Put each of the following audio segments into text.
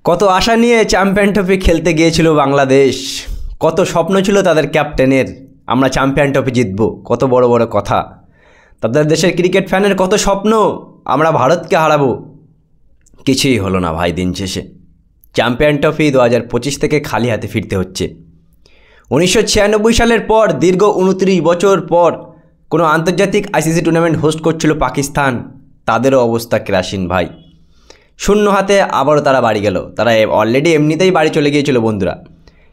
কত আশা নিয়ে champion trophy খেলতে গিয়েছিল বাংলাদেশ। কত স্বপ্ন ছিল তাদের ক্যাপ্টেনের, আমরা চ্যাম্পিয়ন ট্রফি জিতবো। কত বড় বড় কথা। তাদের দেশের ক্রিকেট ফ্যানের কত স্বপ্ন, আমরা ভারতকে হারাবো। কিছুই হলো না ভাই। দিন শেষে চ্যাম্পিয়ন ট্রফি 2025 থেকে খালি হাতে ফিরতে হচ্ছে। 1996 সালের পর দীর্ঘ 29 বছর পর কোনো আন্তর্জাতিক আইসিসি টুর্নামেন্ট হোস্ট করছিল পাকিস্তান। তাদেরও অবস্থা ক্রাশিন ভাই। শূন্য হাতে আবারও তারা বাড়ি গেল। তারা অলরেডি এমনিতেই বাড়ি চলে গিয়েছিল বন্ধুরা।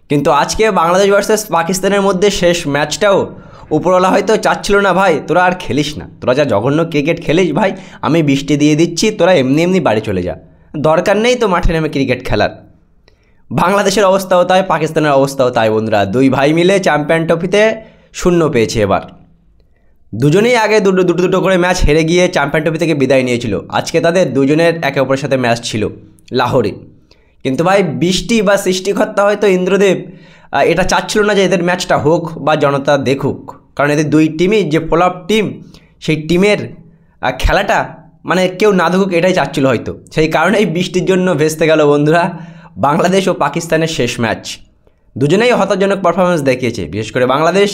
কিন্তু আজকে বাংলাদেশ ভার্সেস পাকিস্তানের মধ্যে শেষ ম্যাচটাও উপরওয়ালা হয়তো চাচ্ছিল না, ভাই তোরা আর খেলিস না, তোরা যা জঘন্য ক্রিকেট খেলিস ভাই, আমি বৃষ্টি দিয়ে দিচ্ছি, তোরা এমনি এমনি বাড়ি চলে যা, দরকার নেই তো মাঠে নেমে ক্রিকেট খেলার। বাংলাদেশের অবস্থাও তাই, পাকিস্তানের অবস্থাও তাই বন্ধুরা। দুই ভাই মিলে চ্যাম্পিয়ন ট্রফিতে শূন্য পেয়েছে এবার। দুজনেই আগে দুটো করে ম্যাচ হেরে গিয়ে চ্যাম্পিয়ন ট্রফি থেকে বিদায় নিয়েছিল। আজকে তাদের দুজনের একে অপরের সাথে ম্যাচ ছিল লাহোরে। কিন্তু ভাই বৃষ্টি বা সৃষ্টিকর্তা হয়তো ইন্দ্রদেব এটা চাচ্ছিল না যে এদের ম্যাচটা হোক বা জনতা দেখুক, কারণ এদের দুই টিমই যে ফ্লপ টিম, সেই টিমের খেলাটা মানে কেউ না দেখুক এটাই চাচ্ছিল হয়তো। সেই কারণেই বৃষ্টির জন্য ভেস্তে গেল বন্ধুরা বাংলাদেশ ও পাকিস্তানের শেষ ম্যাচ। দুজনেই হতাশজনক পারফরমেন্স দেখিয়েছে। বিশেষ করে বাংলাদেশ,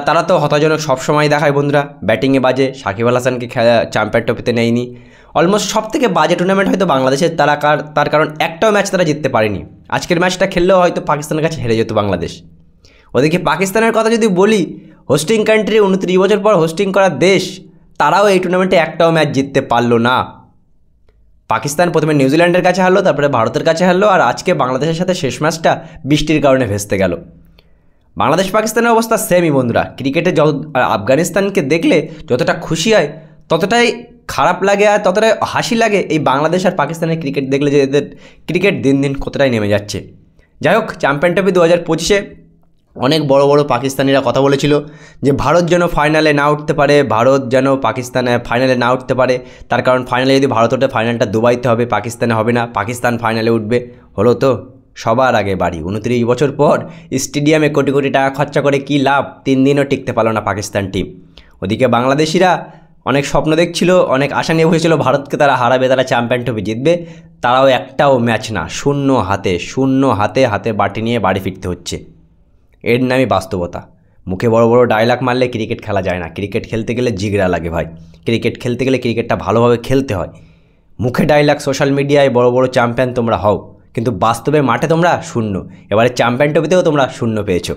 তারা তো হতাশজনক সবসময় দেখায় বন্ধুরা। ব্যাটিংয়ে বাজে, সাকিব আল হাসানকে চ্যাম্পিয়ন ট্রফিতে নেয়নি। অলমোস্ট সব থেকে বাজে টুর্নামেন্ট হয়তো বাংলাদেশের। তার কারণ একটাও ম্যাচ তারা জিততে পারেনি। আজকের ম্যাচটা খেললেও হয়তো পাকিস্তানের কাছে হেরে যেত বাংলাদেশ। ওদিকে পাকিস্তানের কথা যদি বলি, হোস্টিং কান্ট্রি, 29 বছর পর হোস্টিং করার দেশ, তারাও এই টুর্নামেন্টে একটাও ম্যাচ জিততে পারলো না। পাকিস্তান প্রথমে নিউজিল্যান্ডের কাছে হারলো, তারপরে ভারতের কাছে হারলো, আর আজকে বাংলাদেশের সাথে শেষ ম্যাচটা বৃষ্টির কারণে ভেস্তে গেল। বাংলাদেশ পাকিস্তানের অবস্থা সেমই বন্ধুরা। ক্রিকেটে আফগানিস্তানকে দেখলে যতটা খুশি হয় ততটাই খারাপ লাগে আর ততটাই হাসি লাগে এই বাংলাদেশ আর পাকিস্তানের ক্রিকেট দেখলে, যে এদের ক্রিকেট দিন দিন কতটাই নেমে যাচ্ছে। যাই হোক, চ্যাম্পিয়ন ট্রফি 2025-এ অনেক বড় বড় পাকিস্তানিরা কথা বলেছিল যে ভারত যেন ফাইনালে না উঠতে পারে, ভারত যেন পাকিস্তানে ফাইনালে না উঠতে পারে। তার কারণ ফাইনালে যদি ভারত ওঠে, ফাইনালটা দুবাইতে হবে, পাকিস্তানে হবে না। পাকিস্তান ফাইনালে উঠবে। হলো তো সবার আগে বাড়ি। 29 বছর পর স্টেডিয়ামে কোটি কোটি টাকা খরচা করে কী লাভ? 3 দিনও টিকতে পারলো না পাকিস্তান টিম। ওদিকে বাংলাদেশিরা অনেক স্বপ্ন দেখছিল, অনেক আশা নিয়ে বসেছিল ভারতকে তারা হারাবে, তারা চ্যাম্পিয়ন ট্রফি জিতবে। তারাও একটাও ম্যাচ না, শূন্য হাতে বাটি নিয়ে বাড়ি ফিরতে হচ্ছে। এর নামই বাস্তবতা। মুখে বড় বড় ডায়লগ মারলে ক্রিকেট খেলা যায় না। ক্রিকেট খেলতে গেলে জিগরা লাগে ভাই। ক্রিকেট খেলতে গেলে ক্রিকেটটা ভালোভাবে খেলতে হয়। মুখে ডায়লগ, সোশ্যাল মিডিয়ায় বড় বড় চ্যাম্পিয়ন তোমরা হও, কিন্তু বাস্তবে মাঠে তোমরা শূন্য। এবারে চ্যাম্পিয়ন ট্রফিতেও তোমরা শূন্য পেয়েছো।